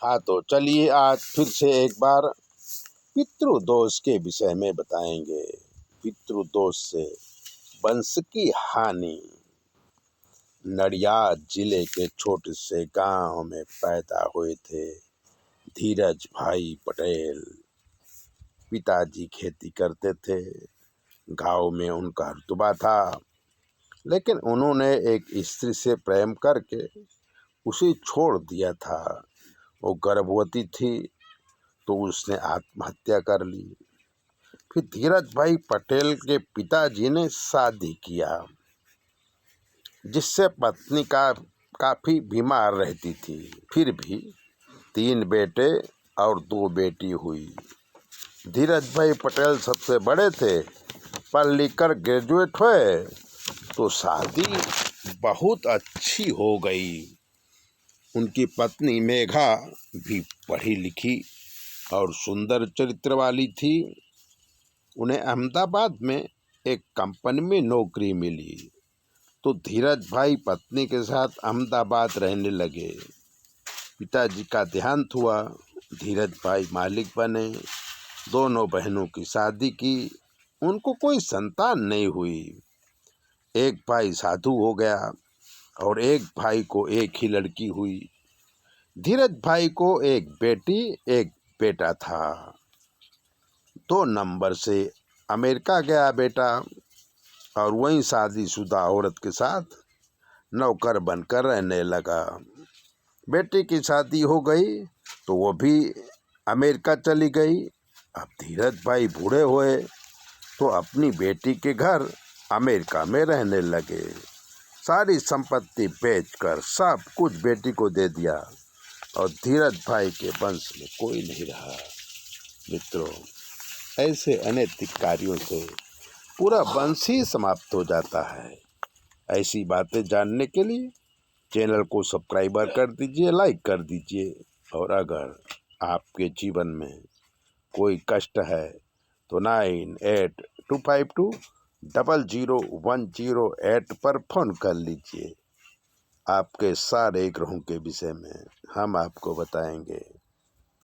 हाँ, तो चलिए आज फिर से एक बार पितृदोष के विषय में बताएंगे। पितृदोष से वंश की हानि। नडियाद जिले के छोटे से गांव में पैदा हुए थे धीरज भाई पटेल। पिताजी खेती करते थे। गांव में उनका रुतबा था, लेकिन उन्होंने एक स्त्री से प्रेम करके उसे छोड़ दिया था। वो गर्भवती थी, तो उसने आत्महत्या कर ली। फिर धीरज भाई पटेल के पिताजी ने शादी किया, जिससे पत्नी का काफ़ी बीमार रहती थी। फिर भी 3 बेटे और 2 बेटी हुई। धीरज भाई पटेल सबसे बड़े थे। पढ़ लिख कर ग्रेजुएट हुए तो शादी बहुत अच्छी हो गई। उनकी पत्नी मेघा भी पढ़ी लिखी और सुंदर चरित्र वाली थी। उन्हें अहमदाबाद में एक कंपनी में नौकरी मिली, तो धीरज भाई पत्नी के साथ अहमदाबाद रहने लगे। पिताजी का देहांत हुआ। धीरज भाई मालिक बने। दोनों बहनों की शादी की। उनको कोई संतान नहीं हुई। एक भाई साधु हो गया और एक भाई को एक ही लड़की हुई। धीरज भाई को एक बेटी एक बेटा था। 2 नंबर से अमेरिका गया बेटा, और वहीं शादीशुदा औरत के साथ नौकर बनकर रहने लगा। बेटी की शादी हो गई तो वो भी अमेरिका चली गई। अब धीरज भाई बूढ़े हुए तो अपनी बेटी के घर अमेरिका में रहने लगे। सारी संपत्ति बेचकर सब कुछ बेटी को दे दिया और धीरज भाई के वंश में कोई नहीं रहा। मित्रों, ऐसे अनैतिक कार्यों से पूरा वंश ही समाप्त हो जाता है। ऐसी बातें जानने के लिए चैनल को सब्सक्राइबर कर दीजिए, लाइक कर दीजिए। और अगर आपके जीवन में कोई कष्ट है तो 9825200108 पर फ़ोन कर लीजिए। आपके सारे ग्रहों के विषय में हम आपको बताएंगे।